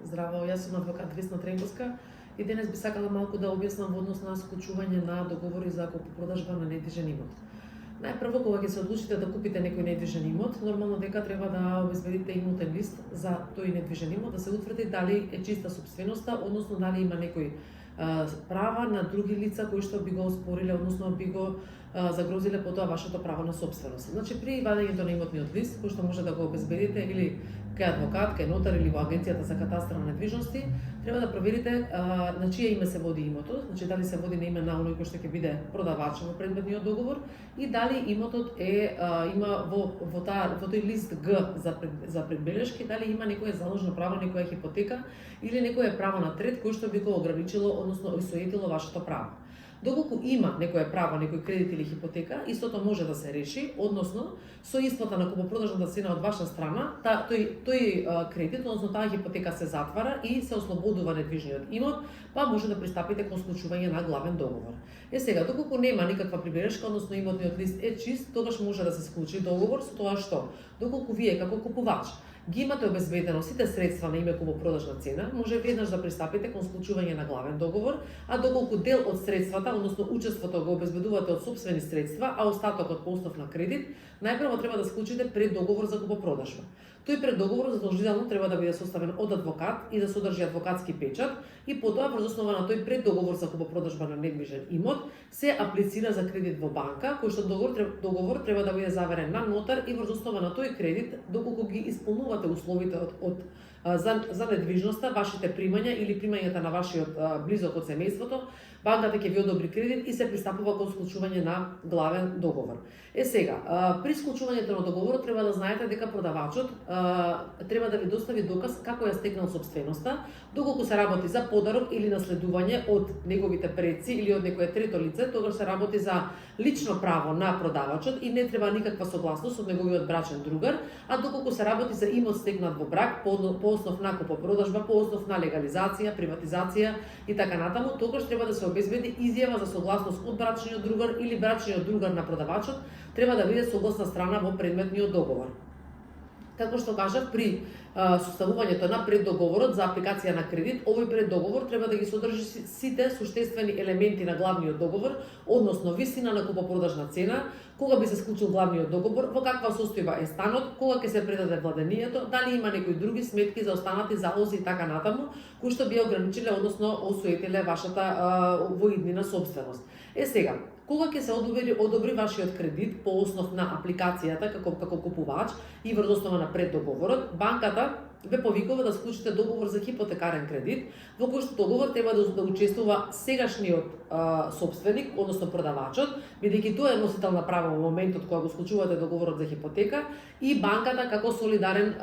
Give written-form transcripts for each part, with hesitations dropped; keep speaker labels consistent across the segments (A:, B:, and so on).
A: Здраво, јас сум адвокат Весна Тренковска и денес би сакала малку да објаснам во однос на склучување на договори за купопродажба на недвижен имот. Најпрво, кога ќе се одлучите да купите некој недвижен имот, нормално дека треба да обезбедите имотен лист за тој недвижен имот, да се утврди дали е чиста собственоста, односно дали има некој права на други лица кои што би го оспориле, односно би го загрозиле по тоа вашето право на собственост. Значи, при вадењето на имотниот лист, кој што може да го обезбедите или кај адвокат, кај нотар или во Агенцијата за катастар на недвижности, треба да проверите на чие име се води имотот, значи дали се води на име на оној кој што ќе биде продавач во предметниот договор и дали имотот има во тој лист Г за предбелешки, дали има некое заложено право, некоја хипотека или некое право на трет кој што би го ограничило, односно осуетило вашето право. Доколку има некое право, некој кредит или хипотека, истото може да се реши, односно со исплата на купопродажната цена од ваша страна, тој кредит, односно таа хипотека се затвара и се ослободува недвижниот имот, па може да пристапите кон склучување на главен договор. Сега, доколку нема никаква прибелешка, односно имотниот лист е чист, тогаш може да се склучи договор со тоа што, доколку вие како купувач ги имате обезбедено сите средства на име купопродажна цена, може веднаш да пристапите кон склучување на главен договор, а доколку дел од средствата, односно учеството го обезбедувате од сопствени средства, а остатокот по основ на кредит, најпрво треба да склучите преддоговор за купопродажба. Тој преддоговор задолжително треба да биде составен од адвокат и да содржи адвокатски печат и потоа врз основа на тој преддоговор за купопродажба на недвижен имот се аплицира за кредит во банка, кој што договор треба да биде заверен на нотар и врз основа на тој кредит, доколку ги исполнувате условите за недвижноста, вашите примања или примањата на вашиот близок од семејството, банката ќе ви одобри кредит и се пристапува кон склучување на главен договор. Сега, при склучувањето на договорот треба да знаете дека продавачот треба да ви достави доказ како ја стекнал собственоста, доколку се работи за подарок или наследување од неговите предци или од некое трето лице, тогаш се работи за лично право на продавачот и не треба никаква согласност од неговиот брачен другар, а доколку се работи за имот стекнат во брак по основ на купопродажба, по основ на легализација, приватизација и така натаму, тогаш треба да се обезбеди изјава за согласност од брачниот другар или брачниот другар на продавачот, треба да биде согласна страна во предметниот договор. Како што кажав, при составувањето на преддоговорот за апликација на кредит, овој преддоговор треба да ги содржи сите суштествени елементи на главниот договор, односно висина на купопродажна цена, кога би се склучил главниот договор, во каква состојба е станот, кога ќе се предаде владението, дали има некои други сметки за останати залози и така натаму, кои што би ограничиле, односно осуетиле вашата воиднина собственост. Сега, кога ќе се одобри вашиот кредит по основ на апликацијата како купувач и врз основа на преддоговорот, банката ве повикува да склучите договор за хипотекарен кредит, во кој што договор треба да учествува сегашниот собственик, односно продавачот, бидејќи тој е носител на право во моментот кога го склучувате договорот за хипотека и банката како солидарен,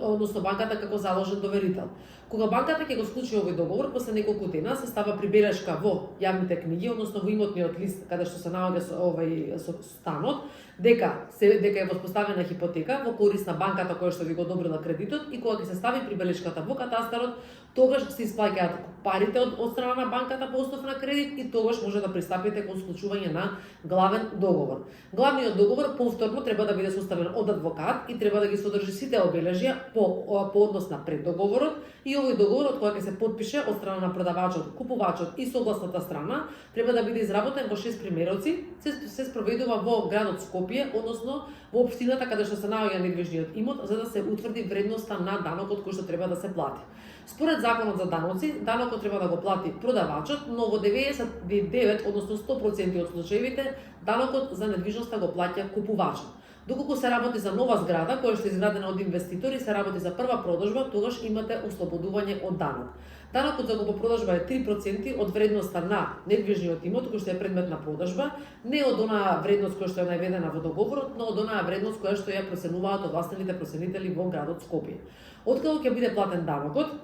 A: односно банката како заложен доверител. Кога банката ќе го склучи овој договор, после неколку дена се става прибелешка во јавните книги, односно во имотниот лист каде што се наоѓа станот, дека е воспоставена хипотека во корист на банката која што ви го одобрила кредитот и кога ќе се стави прибелешката во катастарот, тогаш се исплаќаат парите од страна на банката по основ на кредит и тогаш може да пристапите кон склучување на главен договор. Главниот договор повторно треба да биде составен од адвокат и треба да ги содржи сите обележја по однос на преддоговорот и овој договорот кога ќе се потпише од страна на продавачот, купувачот и согласната страна треба да биде изработен во 6 примероци, се спроведува во градот Скопје, односно во општината каде што се наоѓа недвижниот имот, за да се утврди вредноста на данокот кој што треба да се плати. Според законот за даноци, данокот треба да го плати продавачот, но во 99, односно 100% од случаевите, данокот за недвижноста го плаќа купувачот. Доколку се работи за нова зграда, која што е изградена од инвеститори, се работи за прва продажба, тогаш имате ослободување од данок. Данокот за купопродажба е 3% од вредноста на недвижниот имот кој што е предмет на продажба, не од онаа вредност која што е најаведена во договорот, но од онаа вредност која што ја проценуваат овластените проценители во градот Скопје. Откако ќе биде платен данокот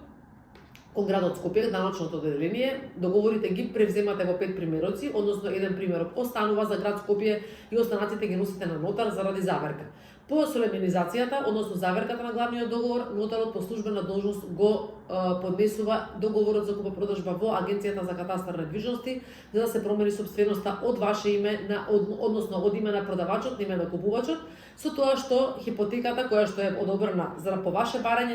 A: кон градот Скопје, даночното одделение, договорите ги превземате во 5 примероци, односно еден примерок останува за град Скопје и останатите ги носите на нотар заради заверка. По солемнизацијата, односно заверката на главниот договор, нотарот по службена должност го поднесува договорот за купопродажба во Агенцијата за катастар на недвижности, за да се промени собственоста од ваше име, односно од име на продавачот на име на купувачот, со тоа што хипотеката која што е одобрена за по ваше барање